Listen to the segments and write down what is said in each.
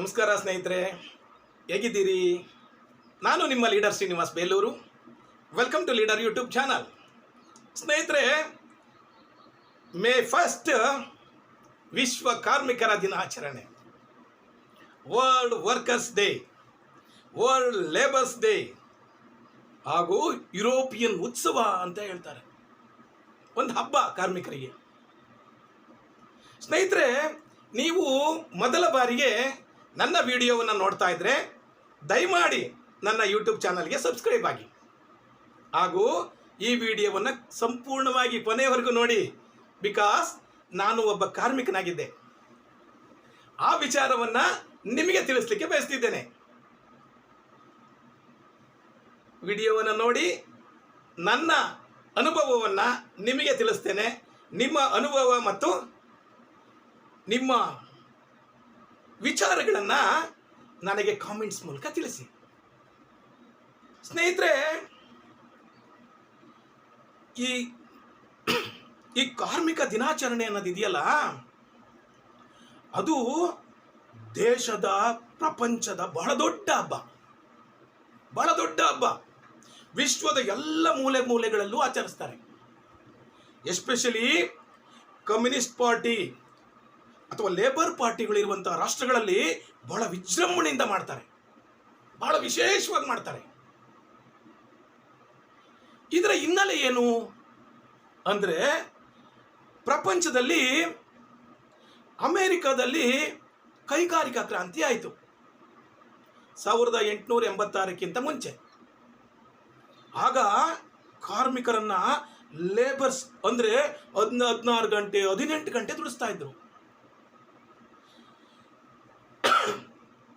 ನಮಸ್ಕಾರ ಸ್ನೇಹಿತರೆ, ಹೇಗಿದ್ದೀರಿ? ನಾನು ನಿಮ್ಮ leader Srinivas Belur. Welcome to leader YouTube channel. ಸ್ನೇಹಿತರೆ, ಮೇ 1 ವಿಶ್ವ ಕಾರ್ಮಿಕರ ದಿನಾಚರಣೆ, world workers day, world labours day ಹಾಗೂ ಯುರೋಪಿಯನ್ ಉತ್ಸವ ಅಂತ ಹೇಳ್ತಾರೆ. ಒಂದು ಹಬ್ಬ ಕಾರ್ಮಿಕರಿಗೆ. ಸ್ನೇಹಿತರೆ, ನೀವು ಮೊದಲ ಬಾರಿಗೆ ನನ್ನ ವಿಡಿಯೋವನ್ನು ನೋಡ್ತಾ ಇದ್ದರೆ ದಯಮಾಡಿ ನನ್ನ ಯೂಟ್ಯೂಬ್ ಚಾನಲ್ಗೆ ಸಬ್ಸ್ಕ್ರೈಬ್ ಆಗಿ ಹಾಗೂ ಈ ವಿಡಿಯೋವನ್ನು ಸಂಪೂರ್ಣವಾಗಿ ಕೊನೆಯವರೆಗೂ ನೋಡಿ. ಬಿಕಾಸ್ ನಾನು ಒಬ್ಬ ಕಾರ್ಮಿಕನಾಗಿದ್ದೆ. ಆ ವಿಚಾರವನ್ನು ನಿಮಗೆ ತಿಳಿಸ್ಲಿಕ್ಕೆ ಬಯಸ್ತಿದ್ದೇನೆ. ವಿಡಿಯೋವನ್ನು ನೋಡಿ ನನ್ನ ಅನುಭವವನ್ನು ನಿಮಗೆ ತಿಳಿಸ್ತೇನೆ. ನಿಮ್ಮ ಅನುಭವ ಮತ್ತು ನಿಮ್ಮ ವಿಚಾರಗಳನ್ನು ನನಗೆ ಕಾಮೆಂಟ್ಸ್ ಮೂಲಕ ತಿಳಿಸಿ. ಸ್ನೇಹಿತರೆ, ಈ ಕಾರ್ಮಿಕ ದಿನಾಚರಣೆ ಅನ್ನೋದಿದೆಯಲ್ಲ, ಅದು ದೇಶದ ಪ್ರಪಂಚದ ಬಹಳ ದೊಡ್ಡ ಹಬ್ಬ. ವಿಶ್ವದ ಎಲ್ಲ ಮೂಲೆಗಳಲ್ಲೂ ಆಚರಿಸ್ತಾರೆ. ಎಸ್ಪೆಷಲಿ ಕಮ್ಯುನಿಸ್ಟ್ ಪಾರ್ಟಿ ಅಥವಾ ಲೇಬರ್ ಪಾರ್ಟಿಗಳಿರುವಂತಹ ರಾಷ್ಟ್ರಗಳಲ್ಲಿ ಬಹಳ ವಿಜೃಂಭಣೆಯಿಂದ ಮಾಡ್ತಾರೆ, ಬಹಳ ವಿಶೇಷವಾಗಿ ಮಾಡ್ತಾರೆ. ಇದರ ಹಿನ್ನೆಲೆ ಏನು ಅಂದರೆ, ಪ್ರಪಂಚದಲ್ಲಿ ಅಮೆರಿಕದಲ್ಲಿ ಕೈಗಾರಿಕಾ ಕ್ರಾಂತಿ ಆಯಿತು 1886ಕ್ಕಿಂತ ಮುಂಚೆ. ಆಗ ಕಾರ್ಮಿಕರನ್ನ ಲೇಬರ್ಸ್ ಅಂದರೆ 16 ಗಂಟೆ 18 ಗಂಟೆ ದುಡಿಸ್ತಾ ಇದ್ರು.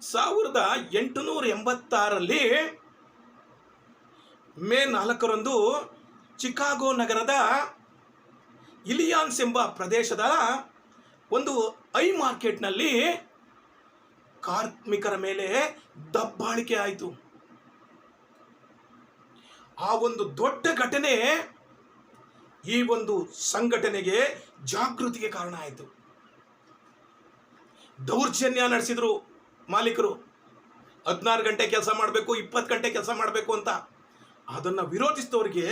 1886ರಲ್ಲಿ ಮೇ 4ರಂದು ಚಿಕಾಗೋ ನಗರದ ಇಲಿಯಾನ್ಸ್ ಎಂಬ ಪ್ರದೇಶದ ಒಂದು ಐ ಮಾರ್ಕೆಟ್ನಲ್ಲಿ ಕಾರ್ಮಿಕರ ಮೇಲೆ ದಬ್ಬಾಳಿಕೆ ಆಯಿತು. ಆ ಒಂದು ದೊಡ್ಡ ಘಟನೆ ಈ ಒಂದು ಸಂಘಟನೆಗೆ ಜಾಗೃತಿಗೆ ಕಾರಣ ಆಯಿತು. ದೌರ್ಜನ್ಯ ನಡೆಸಿದ್ರು ಮಾಲೀಕರು. 16 ಗಂಟೆ ಕೆಲಸ ಮಾಡಬೇಕು, 20 ಗಂಟೆ ಕೆಲಸ ಮಾಡಬೇಕು ಅಂತ. ಅದನ್ನು ವಿರೋಧಿಸಿದವರಿಗೆ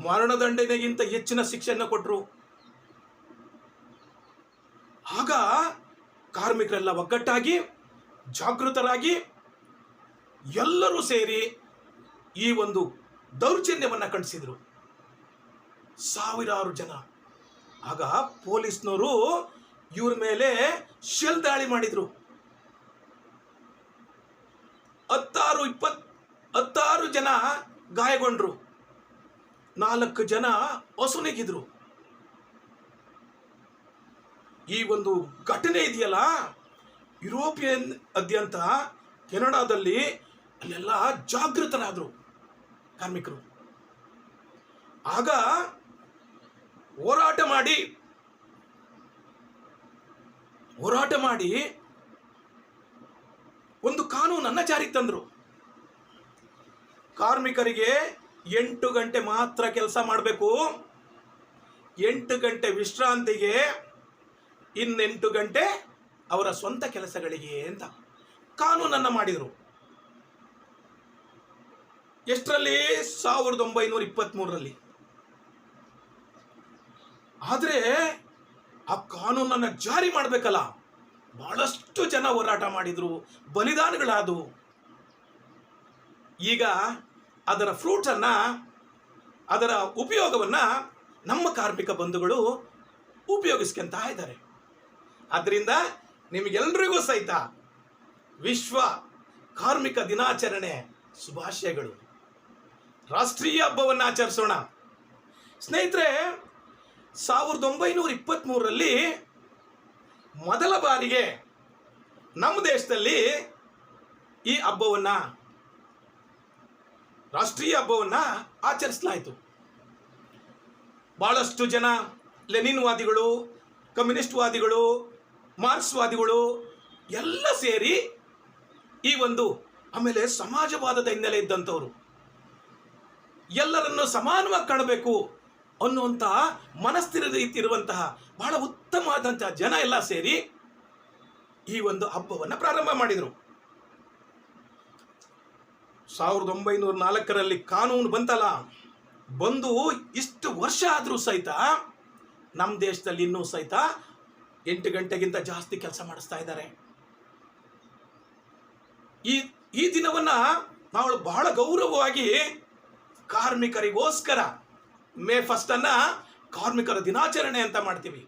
ಮರಣದಂಡನೆಗಿಂತ ಹೆಚ್ಚಿನ ಶಿಕ್ಷೆಯನ್ನು ಕೊಟ್ಟರು. ಆಗ ಕಾರ್ಮಿಕರೆಲ್ಲ ಒಗ್ಗಟ್ಟಾಗಿ ಜಾಗೃತರಾಗಿ ಎಲ್ಲರೂ ಸೇರಿ ಈ ಒಂದು ದೌರ್ಜನ್ಯವನ್ನು ಖಂಡಿಸಿದರು. ಸಾವಿರಾರು ಜನ. ಆಗ ಪೊಲೀಸ್ನವರು ಇವ್ರ ಮೇಲೆ ಶೆಲ್ ದಾಳಿ ಮಾಡಿದ್ರು. 16 ಜನ ಗಾಯಗೊಂಡ್ರು, 4 ಜನ ಅಸುನೀಗಿದ್ರು. ಈ ಒಂದು ಘಟನೆ ಇದೆಯಲ್ಲ, ಯುರೋಪಿಯನ್ ಅದ್ಯಂತ ಕೆನಡಾದಲ್ಲಿ ಅಲ್ಲೆಲ್ಲ ಜಾಗೃತರಾದರು ಕಾರ್ಮಿಕರು. ಆಗ ಹೋರಾಟ ಮಾಡಿ ಒಂದು ಕಾನೂನನ್ನು ಜಾರಿಗೆ ತಂದರು. ಕಾರ್ಮಿಕರಿಗೆ 8 ಗಂಟೆ ಮಾತ್ರ ಕೆಲಸ ಮಾಡಬೇಕು, 8 ಗಂಟೆ ವಿಶ್ರಾಂತಿಗೆ, ಇನ್ನು 8 ಗಂಟೆ ಅವರ ಸ್ವಂತ ಕೆಲಸಗಳಿಗೆ ಅಂತ ಕಾನೂನನ್ನು ಮಾಡಿದರು. ಎಷ್ಟರಲ್ಲಿ? 1923ರಲ್ಲಿ. ಆದರೆ ಆ ಕಾನೂನನ್ನು ಜಾರಿ ಮಾಡಬೇಕಲ್ಲ, ಬಹಳಷ್ಟು ಜನ ಹೋರಾಟ ಮಾಡಿದರು, ಬಲಿದಾನಗಳಾದವು. ಈಗ ಅದರ ಫ್ರೂಟ್ಸನ್ನು, ಅದರ ಉಪಯೋಗವನ್ನು ನಮ್ಮ ಕಾರ್ಮಿಕ ಬಂಧುಗಳು ಉಪಯೋಗಿಸ್ಕೊಂತ ಇದ್ದಾರೆ. ಆದ್ದರಿಂದ ನಿಮಗೆಲ್ಲರಿಗೂ ಸಹಿತ ವಿಶ್ವ ಕಾರ್ಮಿಕ ದಿನಾಚರಣೆ ಶುಭಾಶಯಗಳು. ರಾಷ್ಟ್ರೀಯ ಹಬ್ಬವನ್ನು ಆಚರಿಸೋಣ. ಸ್ನೇಹಿತರೆ, 1923ರಲ್ಲಿ ಮೊದಲ ಬಾರಿಗೆ ನಮ್ಮ ದೇಶದಲ್ಲಿ ಈ ಹಬ್ಬವನ್ನು, ರಾಷ್ಟ್ರೀಯ ಹಬ್ಬವನ್ನು ಆಚರಿಸಲಾಯಿತು. ಭಾಳಷ್ಟು ಜನ ಲೆನಿನ್ವಾದಿಗಳು, ಕಮ್ಯುನಿಸ್ಟ್ವಾದಿಗಳು, ಮಾರ್ಕ್ಸ್ವಾದಿಗಳು ಎಲ್ಲ ಸೇರಿ ಈ ಒಂದು, ಆಮೇಲೆ ಸಮಾಜವಾದದ ಹಿನ್ನೆಲೆ ಇದ್ದಂಥವ್ರು, ಎಲ್ಲರನ್ನು ಸಮಾನವಾಗಿ ಕಾಣಬೇಕು ಅನ್ನುವಂತಹ ಮನಸ್ಥಿರ ರೀತಿ ಇರುವಂತಹ ಬಹಳ ಉತ್ತಮವಾದಂತಹ ಜನ ಎಲ್ಲ ಸೇರಿ ಈ ಒಂದು ಹಬ್ಬವನ್ನು ಪ್ರಾರಂಭ ಮಾಡಿದರು. 1904ರಲ್ಲಿ ಕಾನೂನು ಬಂತಲ್ಲ, ಬಂದು ಇಷ್ಟು ವರ್ಷ ಆದರೂ ಸಹಿತ ನಮ್ಮ ದೇಶದಲ್ಲಿ ಇನ್ನೂ ಸಹಿತ 8 ಗಂಟೆಗಿಂತ ಜಾಸ್ತಿ ಕೆಲಸ ಮಾಡಿಸ್ತಾ ಇದ್ದಾರೆ. ಈ ದಿನವನ್ನು ನಾವು ಬಹಳ ಗೌರವವಾಗಿ ಕಾರ್ಮಿಕರಿಗೋಸ್ಕರ ಮೇ 1 ಕಾರ್ಮಿಕರ ದಿನಾಚರಣೆ ಅಂತ ಮಾಡ್ತೀವಿ.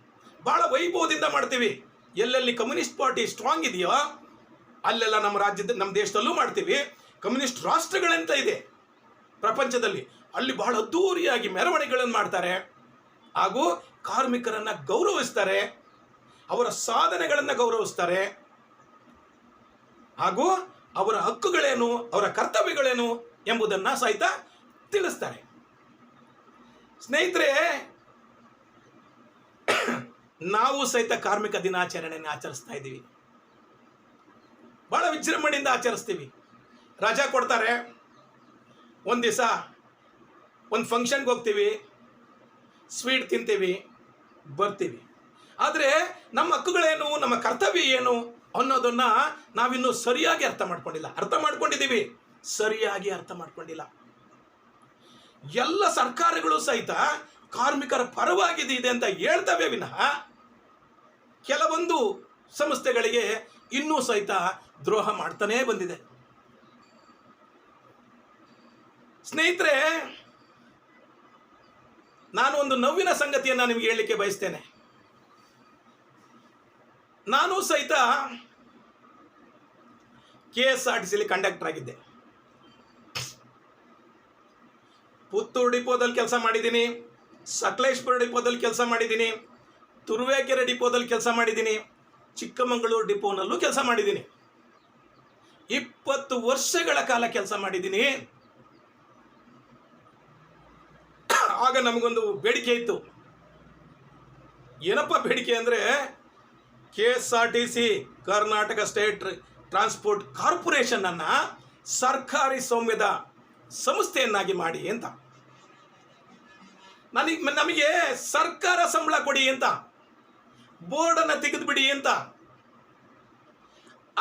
ಬಹಳ ವೈಭವದಿಂದ ಮಾಡ್ತೀವಿ. ಎಲ್ಲೆಲ್ಲಿ ಕಮ್ಯುನಿಸ್ಟ್ ಪಾರ್ಟಿ ಸ್ಟ್ರಾಂಗ್ ಇದೆಯೋ ಅಲ್ಲೆಲ್ಲ ನಮ್ಮ ದೇಶದಲ್ಲೂ ಮಾಡ್ತೀವಿ. ಕಮ್ಯುನಿಸ್ಟ್ ರಾಷ್ಟ್ರಗಳಂತ ಇದೆ ಪ್ರಪಂಚದಲ್ಲಿ, ಅಲ್ಲಿ ಬಹಳ ಅದ್ದೂರಿಯಾಗಿ ಮೆರವಣಿಗೆಗಳನ್ನು ಮಾಡ್ತಾರೆ, ಹಾಗೂ ಕಾರ್ಮಿಕರನ್ನು ಗೌರವಿಸ್ತಾರೆ, ಅವರ ಸಾಧನೆಗಳನ್ನು ಗೌರವಿಸ್ತಾರೆ, ಹಾಗೂ ಅವರ ಹಕ್ಕುಗಳೇನು, ಅವರ ಕರ್ತವ್ಯಗಳೇನು ಎಂಬುದನ್ನು ಸಹಿತ ತಿಳಿಸ್ತಾರೆ. ಸ್ನೇಹಿತರೆ, ನಾವು ಸಹಿತ ಕಾರ್ಮಿಕ ದಿನಾಚರಣೆಯನ್ನು ಆಚರಿಸ್ತಾ ಇದ್ದೀವಿ. ಬಹಳ ವಿಜೃಂಭಣೆಯಿಂದ ಆಚರಿಸ್ತೀವಿ. ರಜಾ ಕೊಡ್ತಾರೆ, ಒಂದು ದಿವಸ ಒಂದು ಫಂಕ್ಷನ್ಗೆ ಹೋಗ್ತೀವಿ, ಸ್ವೀಟ್ ತಿಂತೀವಿ, ಬರ್ತೀವಿ. ಆದರೆ ನಮ್ಮ ಹಕ್ಕುಗಳೇನು, ನಮ್ಮ ಕರ್ತವ್ಯ ಏನು ಅನ್ನೋದನ್ನು ನಾವಿನ್ನೂ ಸರಿಯಾಗಿ ಅರ್ಥ ಮಾಡ್ಕೊಂಡಿಲ್ಲ. ಅರ್ಥ ಮಾಡ್ಕೊಂಡಿದ್ದೀವಿ, ಸರಿಯಾಗಿ ಅರ್ಥ ಮಾಡ್ಕೊಂಡಿಲ್ಲ. ಎಲ್ಲ ಸರ್ಕಾರಗಳು ಸಹಿತ ಕಾರ್ಮಿಕರ ಪರವಾಗಿದೆ ಅಂತ ಹೇಳ್ತವೆ ವಿನಃ ಕೆಲವೊಂದು ಸಂಸ್ಥೆಗಳಿಗೆ ಇನ್ನೂ ಸಹಿತ ದ್ರೋಹ ಮಾಡ್ತಾನೇ ಬಂದಿದೆ. ಸ್ನೇಹಿತರೆ, ನಾನು ಒಂದು ನೋವಿನ ಸಂಗತಿಯನ್ನು ನಿಮಗೆ ಹೇಳಲಿಕ್ಕೆ ಬಯಸ್ತೇನೆ. ನಾನು ಸಹಿತ KSRTCಲಿ ಕಂಡಕ್ಟರ್ ಆಗಿದ್ದೆ. ಪುತ್ತೂರು ಡಿಪೋದಲ್ಲಿ ಕೆಲಸ ಮಾಡಿದ್ದೀನಿ, ಸಕಲೇಶ್ಪುರ ಡಿಪೋದಲ್ಲಿ ಕೆಲಸ ಮಾಡಿದ್ದೀನಿ, ತುರುವೇಕೆರೆ ಡಿಪೋದಲ್ಲಿ ಕೆಲಸ ಮಾಡಿದ್ದೀನಿ, ಚಿಕ್ಕಮಗಳೂರು ಡಿಪೋನಲ್ಲೂ ಕೆಲಸ ಮಾಡಿದ್ದೀನಿ. 20 ವರ್ಷಗಳ ಕಾಲ ಕೆಲಸ ಮಾಡಿದ್ದೀನಿ. ಆಗ ನಮಗೊಂದು ಬೇಡಿಕೆ ಇತ್ತು. ಏನಪ್ಪ ಬೇಡಿಕೆ ಅಂದರೆ, KSRTC ಕರ್ನಾಟಕ ಸ್ಟೇಟ್ ಟ್ರಾನ್ಸ್ಪೋರ್ಟ್ ಕಾರ್ಪೊರೇಷನನ್ನು ಸರ್ಕಾರಿ ಸ್ವಾಮ್ಯದ ಸಂಸ್ಥೆಯನ್ನಾಗಿ ಮಾಡಿ ಅಂತ. ನಮಗೆ ಸರ್ಕಾರ ಸಂಬಳ ಕೊಡಿ ಅಂತ, ಬೋರ್ಡನ್ನು ತೆಗೆದುಬಿಡಿ ಅಂತ.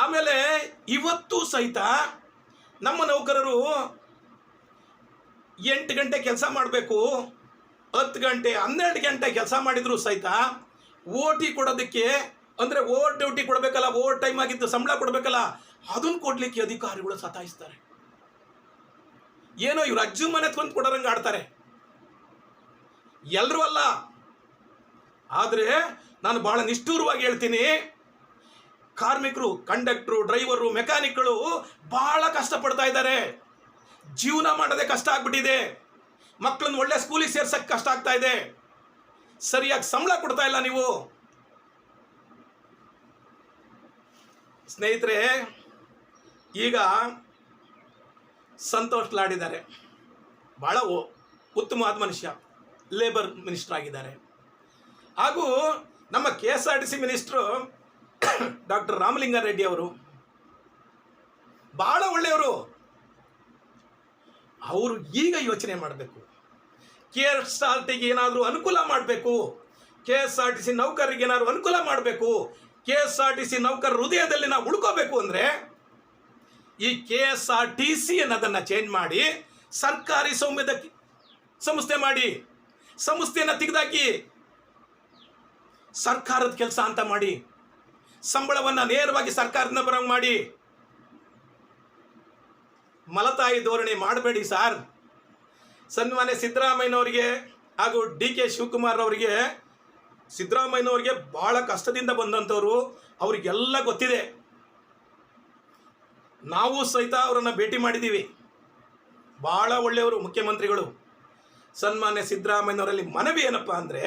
ಆಮೇಲೆ ಇವತ್ತು ಸಹಿತ ನಮ್ಮ ನೌಕರರು 8 ಗಂಟೆ ಕೆಲಸ ಮಾಡಬೇಕು, 10 ಗಂಟೆ 12 ಗಂಟೆ ಕೆಲಸ ಮಾಡಿದ್ರು ಸಹಿತ OT ಕೊಡೋದಕ್ಕೆ, ಅಂದರೆ ಓವರ್ ಡ್ಯೂಟಿ ಕೊಡಬೇಕಲ್ಲ, ಓವರ್ ಟೈಮ್ ಆಗಿದ್ದು ಸಂಬಳ ಕೊಡಬೇಕಲ್ಲ, ಅದನ್ನು ಕೊಡಲಿಕ್ಕೆ ಅಧಿಕಾರಿಗಳು ಸತಾಯಿಸ್ತಾರೆ. ಏನೋ ಇವ್ರು ಅಜ್ಜು ಮನೆ ತಂದು ಕೊಡೋರಂಗೆ ಆಡ್ತಾರೆ. ಎಲ್ಲರೂ ಅಲ್ಲ, ಆದರೆ ನಾನು ಬಹಳ ನಿಷ್ಠೂರವಾಗಿ ಹೇಳ್ತೀನಿ, ಕಾರ್ಮಿಕರು, ಕಂಡಕ್ಟ್ರು, ಡ್ರೈವರು, ಮೆಕ್ಯಾನಿಕ್ಗಳು ಬಹಳ ಕಷ್ಟಪಡ್ತಾ ಇದ್ದಾರೆ. ಜೀವನ ಮಾಡೋದೇ ಕಷ್ಟ ಆಗ್ಬಿಟ್ಟಿದೆ. ಮಕ್ಕಳನ್ನ ಒಳ್ಳೆ ಸ್ಕೂಲಿಗೆ ಸೇರ್ಸಕ್ಕೆ ಕಷ್ಟ ಆಗ್ತಾ ಇದೆ. ಸರಿಯಾಗಿ ಸಂಬಳ ಕೊಡ್ತಾ ಇಲ್ಲ ನೀವು. ಸ್ನೇಹಿತರೆ, ಈಗ ಸಂತೋಷ್ ಲಾಡ್ ಇದ್ದಾರೆ, ಭಾಳ ಉತ್ತಮವಾದ ಮನುಷ್ಯ, ಲೇಬರ್ ಮಿನಿಸ್ಟರ್ ಆಗಿದ್ದಾರೆ. ಹಾಗೂ ನಮ್ಮ KSRTC ಮಿನಿಸ್ಟ್ರು ಡಾಕ್ಟರ್ ರಾಮಲಿಂಗಾರೆಡ್ಡಿ ಅವರು ಭಾಳ ಒಳ್ಳೆಯವರು. ಅವರು ಈಗ ಯೋಚನೆ ಮಾಡಬೇಕು, KSRTCಗೆ ಏನಾದರೂ ಅನುಕೂಲ ಮಾಡಬೇಕು, KSRTC ನೌಕರರಿಗೆ ಏನಾದರೂ ಅನುಕೂಲ ಮಾಡಬೇಕು, KSRTC ನೌಕರರ ಹೃದಯದಲ್ಲಿ ನಾವು ಉಳ್ಕೋಬೇಕು ಅಂದರೆ ಈ KSRTC ಅನ್ನೋದನ್ನು ಚೇಂಜ್ ಮಾಡಿ ಸರ್ಕಾರಿ ಸ್ವಾಮ್ಯದ ಸಂಸ್ಥೆ ಮಾಡಿ, ಸಂಸ್ಥೆಯನ್ನು ತೆಗೆದಾಕಿ ಸರ್ಕಾರದ ಕೆಲಸ ಅಂತ ಮಾಡಿ, ಸಂಬಳವನ್ನು ನೇರವಾಗಿ ಸರ್ಕಾರದಿಂದ ಬರೋಂಗೆ ಮಾಡಿ. ಮಲತಾಯಿ ಧೋರಣೆ ಮಾಡಬೇಡಿ ಸಾರ್. ಸನ್ಮಾನ್ಯ ಸಿದ್ದರಾಮಯ್ಯನವರಿಗೆ ಹಾಗೂ DK ಶಿವಕುಮಾರ್ ಅವರಿಗೆ, ಸಿದ್ದರಾಮಯ್ಯನವರಿಗೆ ಭಾಳ ಕಷ್ಟದಿಂದ ಬಂದಂಥವ್ರು, ಅವರಿಗೆಲ್ಲ ಗೊತ್ತಿದೆ. ನಾವು ಸಹಿತ ಅವರನ್ನು ಭೇಟಿ ಮಾಡಿದ್ದೀವಿ. ಭಾಳ ಒಳ್ಳೆಯವರು ಮುಖ್ಯಮಂತ್ರಿಗಳು. ಸನ್ಮಾನ್ಯ ಸಿದ್ದರಾಮಯ್ಯನವರಲ್ಲಿ ಮನವಿ ಏನಪ್ಪ ಅಂದರೆ,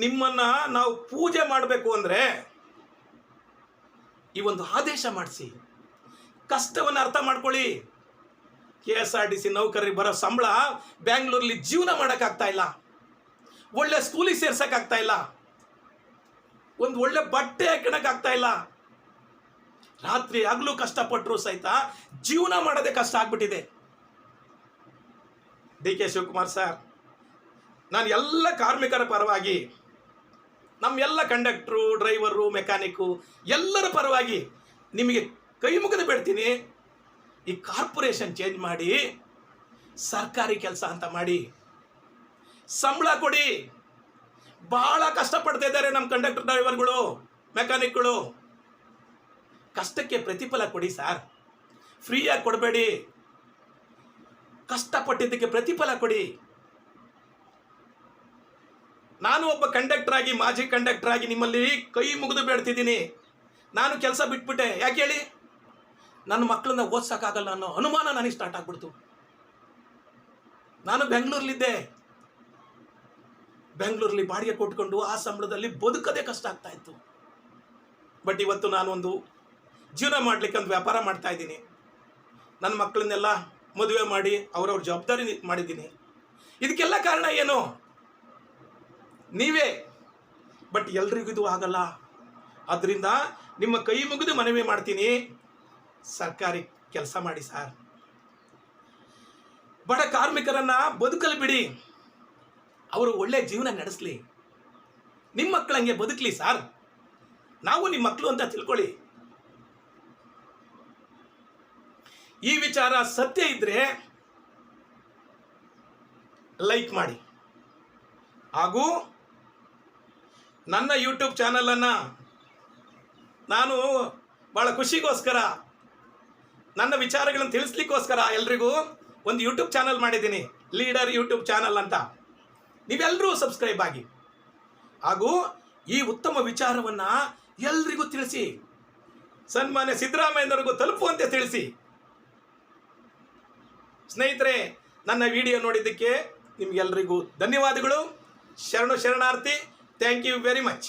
ನಿಮ್ಮನ್ನು ನಾವು ಪೂಜೆ ಮಾಡಬೇಕು ಅಂದರೆ ಈ ಒಂದು ಆದೇಶ ಮಾಡಿಸಿ, ಕಷ್ಟವನ್ನು ಅರ್ಥ ಮಾಡ್ಕೊಳ್ಳಿ. KSRTC ನೌಕರರಿಗೆ ಬರೋ ಸಂಬಳ ಬ್ಯಾಂಗ್ಳೂರಲ್ಲಿ ಜೀವನ ಮಾಡೋಕ್ಕಾಗ್ತಾ ಇಲ್ಲ, ಒಳ್ಳೆ ಸ್ಕೂಲಿಗೆ ಸೇರ್ಸೋಕ್ಕಾಗ್ತಾ ಇಲ್ಲ, ಒಂದು ಒಳ್ಳೆ ಬಟ್ಟೆ ಹಾಕೋಕ್ಕಾಗ್ತಾ ಇಲ್ಲ. ರಾತ್ರಿ ಹಗಲು ಕಷ್ಟಪಟ್ಟರು ಸಹಿತ ಜೀವನ ಮಾಡೋದೇ ಕಷ್ಟ ಆಗ್ಬಿಟ್ಟಿದೆ. DK ಶಿವಕುಮಾರ್ ಸರ್, ನಾನು ಎಲ್ಲ ಕಾರ್ಮಿಕರ ಪರವಾಗಿ ನಮ್ಮೆಲ್ಲ ಕಂಡಕ್ಟ್ರು, ಡ್ರೈವರು, ಮೆಕ್ಯಾನಿಕ್ಕು ಎಲ್ಲರ ಪರವಾಗಿ ನಿಮಗೆ ಕೈ ಮುಗಿದು ಬಿಡ್ತೀನಿ. ಈ ಕಾರ್ಪೊರೇಷನ್ ಚೇಂಜ್ ಮಾಡಿ ಸರ್ಕಾರಿ ಕೆಲಸ ಅಂತ ಮಾಡಿ ಸಂಬಳ ಕೊಡಿ. ಭಾಳ ಕಷ್ಟಪಡ್ತಾ ಇದ್ದಾರೆ ನಮ್ಮ ಕಂಡಕ್ಟರ್, ಡ್ರೈವರ್ಗಳು, ಮೆಕ್ಯಾನಿಕ್ಗಳು. ಕಷ್ಟಕ್ಕೆ ಪ್ರತಿಫಲ ಕೊಡಿ ಸರ್, ಫ್ರೀಯಾಗಿ ಕೊಡಬೇಡಿ. ಕಷ್ಟಪಟ್ಟಿದ್ದಕ್ಕೆ ಪ್ರತಿಫಲ ಕೊಡಿ. ನಾನು ಒಬ್ಬ ಕಂಡಕ್ಟರ್ ಆಗಿ, ಮಾಜಿ ಕಂಡಕ್ಟರ್ ಆಗಿ ನಿಮ್ಮಲ್ಲಿ ಕೈ ಮುಗಿದು ಬೇಡ್ತಿದ್ದೀನಿ. ನಾನು ಕೆಲಸ ಬಿಟ್ಬಿಟ್ಟೆ. ಯಾಕೆ ಹೇಳಿ? ನನ್ನ ಮಕ್ಕಳನ್ನ ಓದ್ಸೋಕ್ಕಾಗಲ್ಲ ಅನ್ನೋ ಅನುಮಾನ ನನಗೆ ಸ್ಟಾರ್ಟ್ ಆಗ್ಬಿಡ್ತು. ನಾನು ಬೆಂಗಳೂರಲ್ಲಿದ್ದೆ. ಬೆಂಗಳೂರಲ್ಲಿ ಬಾಡಿಗೆ ಕೊಟ್ಕೊಂಡು ಆ ಸಂಬಳದಲ್ಲಿ ಬದುಕದೇ ಕಷ್ಟ ಆಗ್ತಾ ಇತ್ತು. ಬಟ್ ಇವತ್ತು ನಾನೊಂದು ಜೀವನ ಮಾಡಲಿಕ್ಕೆ ಒಂದು ವ್ಯಾಪಾರ ಮಾಡ್ತಾ ಇದ್ದೀನಿ. ನನ್ನ ಮಕ್ಕಳನ್ನೆಲ್ಲ ಮದುವೆ ಮಾಡಿ ಅವರವ್ರ ಜವಾಬ್ದಾರಿ ಮಾಡಿದ್ದೀನಿ. ಇದಕ್ಕೆಲ್ಲ ಕಾರಣ ಏನು? ನೀವೇ. ಬಟ್ ಎಲ್ರಿಗೂ ಇದು ಆಗಲ್ಲ. ಆದ್ದರಿಂದ ನಿಮ್ಮ ಕೈ ಮುಗಿದು ಮನವಿ ಮಾಡ್ತೀನಿ, ಸರ್ಕಾರಿ ಕೆಲಸ ಮಾಡಿ ಸರ್. ಬಡ ಕಾರ್ಮಿಕರನ್ನ ಬದುಕಲು ಬಿಡಿ. ಅವರು ಒಳ್ಳೆ ಜೀವನ ನಡೆಸಲಿ. ನಿಮ್ಮ ಮಕ್ಕಳಂಗೆ ಬದುಕಲಿ ಸರ್. ನಾವು ನಿಮ್ಮ ಮಕ್ಕಳು ಅಂತ ತಿಳ್ಕೊಳ್ಳಿ. ಈ ವಿಚಾರ ಸತ್ಯ ಇದ್ರೆ ಲೈಕ್ ಮಾಡಿ. ಹಾಗೂ ನನ್ನ ಯೂಟ್ಯೂಬ್ ಚಾನಲನ್ನು ನಾನು ಭಾಳ ಖುಷಿಗೋಸ್ಕರ, ನನ್ನ ವಿಚಾರಗಳನ್ನು ತಿಳಿಸ್ಲಿಕ್ಕೋಸ್ಕರ ಎಲ್ರಿಗೂ ಒಂದು ಯೂಟ್ಯೂಬ್ ಚಾನಲ್ ಮಾಡಿದ್ದೀನಿ, ಲೀಡರ್ ಯೂಟ್ಯೂಬ್ ಚಾನಲ್ ಅಂತ. ನೀವೆಲ್ಲರೂ ಸಬ್ಸ್ಕ್ರೈಬ್ ಆಗಿ. ಹಾಗೂ ಈ ಉತ್ತಮ ವಿಚಾರವನ್ನು ಎಲ್ರಿಗೂ ತಿಳಿಸಿ, ಸನ್ಮಾನ್ಯ ಸಿದ್ದರಾಮಯ್ಯನವರಿಗೂ ತಲುಪುವಂತೆ ತಿಳಿಸಿ. ಸ್ನೇಹಿತರೆ, ನನ್ನ ವಿಡಿಯೋ ನೋಡಿದ್ದಕ್ಕೆ ನಿಮಗೆಲ್ಲರಿಗೂ ಧನ್ಯವಾದಗಳು. ಶರಣಾರ್ಥಿ. Thank you very much.